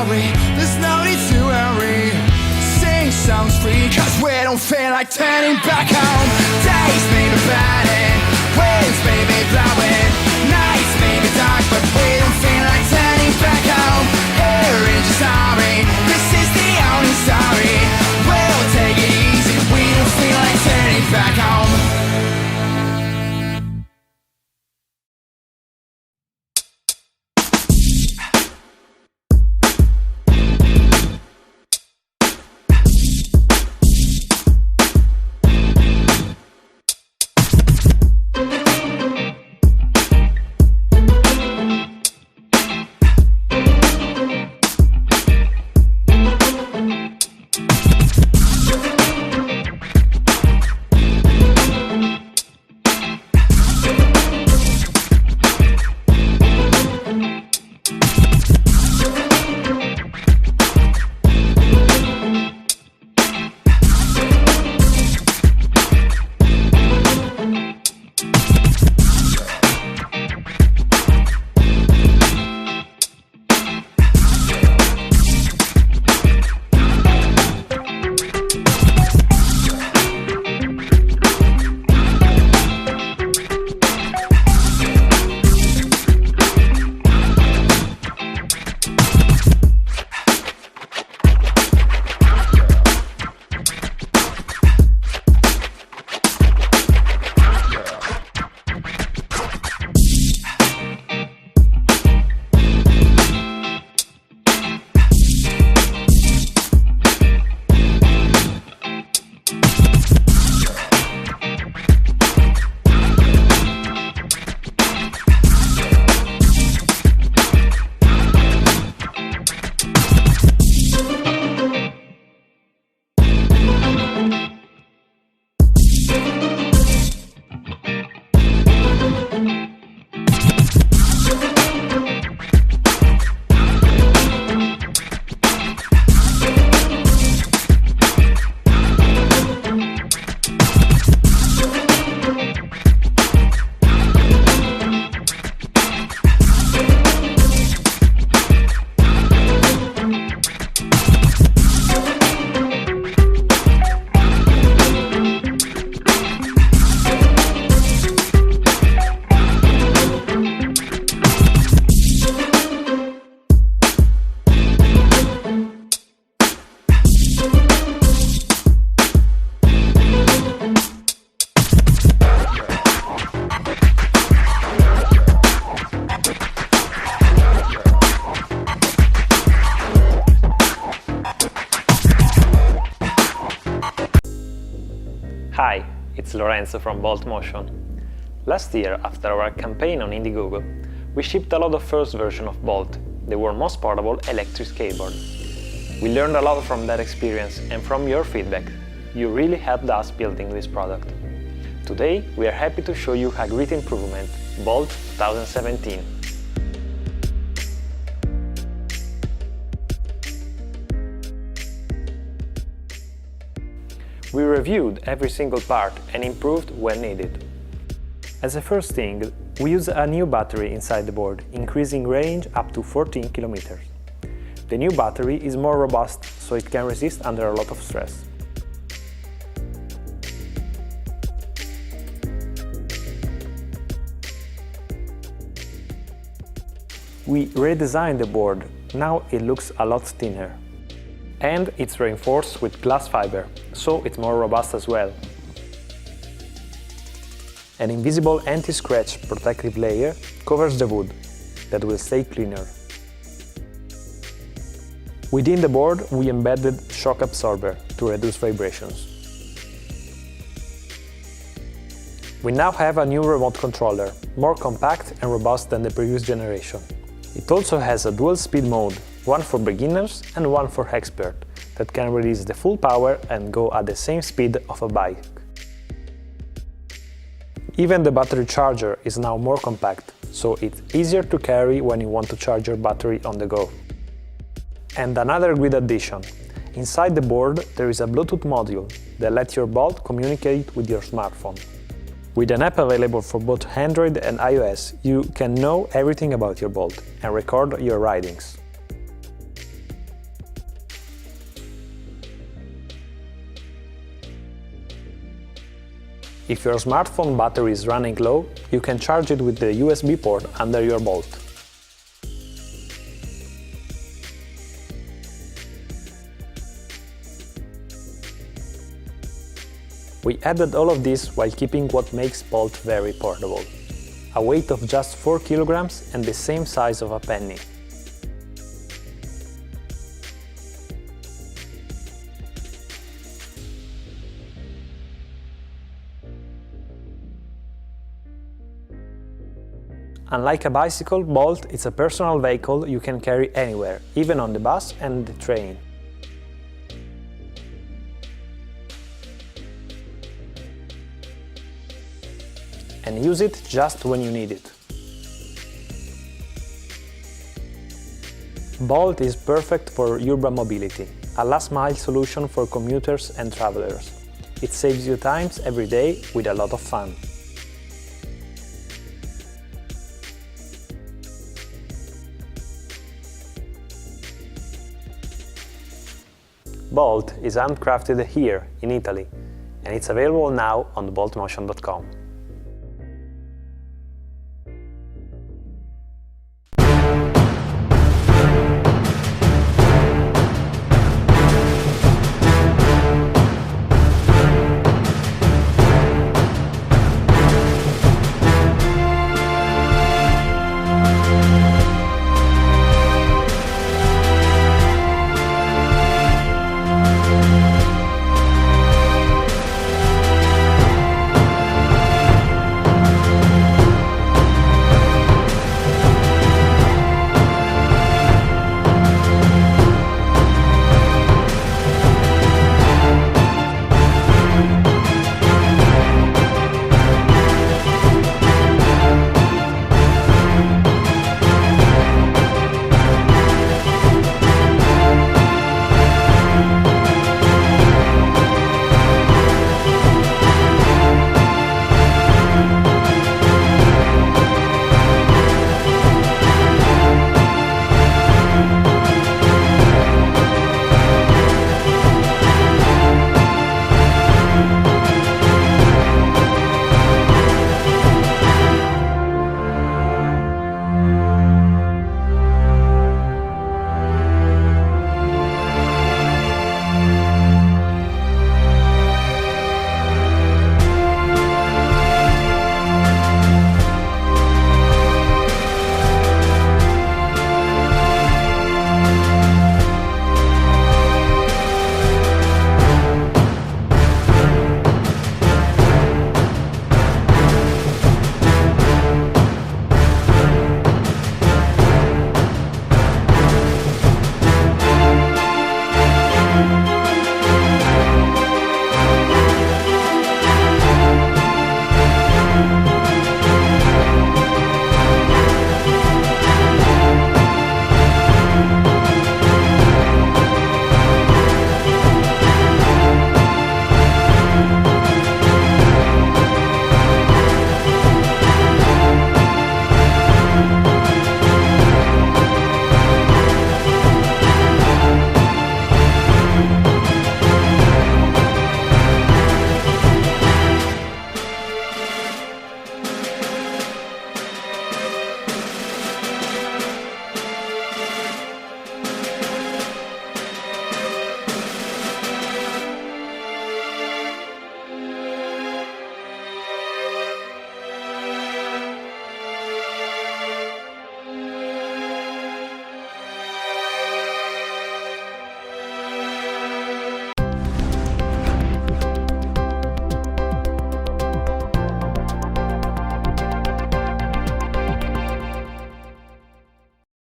sorry, there's no need to worry. Sing songs free, cause we don't feel like turning back home. Days may be burning, winds may be blowing, nights may be dark, but we don't feel like turning back home. Here is your story, this is the only story. We'll take it easy, we don't feel like turning back home. Hi, it's Lorenzo from Bolt Motion. Last year, after our campaign on Indiegogo, we shipped a lot of first version of Bolt, the world's most portable electric skateboard. We learned a lot from that experience and from your feedback. You really helped us building this product. Today, we are happy to show you a great improvement, Bolt 2017. We reviewed every single part and improved when needed. As a first thing, we use a new battery inside the board, increasing range up to 14 km. The new battery is more robust, so it can resist under a lot of stress. We redesigned the board, now it looks a lot thinner. And it's reinforced with glass fiber, so it's more robust as well. An invisible anti-scratch protective layer covers the wood, that will stay cleaner. Within the board, we embedded shock absorber to reduce vibrations. We now have a new remote controller, more compact and robust than the previous generation. It also has a dual speed mode, one for beginners and one for expert, that can release the full power and go at the same speed of a bike. Even the battery charger is now more compact, so it's easier to carry when you want to charge your battery on the go. And another good addition, inside the board there is a Bluetooth module that lets your Bolt communicate with your smartphone. With an app available for both Android and iOS, you can know everything about your Bolt and record your ridings. If your smartphone battery is running low, you can charge it with the USB port under your Bolt. We added all of this while keeping what makes Bolt very portable. A weight of just 4 kilograms and the same size of a penny. Unlike a bicycle, Bolt is a personal vehicle you can carry anywhere, even on the bus and the train. And use it just when you need it. Bolt is perfect for urban mobility, a last-mile solution for commuters and travelers. It saves you times every day with a lot of fun. Bolt is handcrafted here in Italy, and it's available now on boltmotion.com.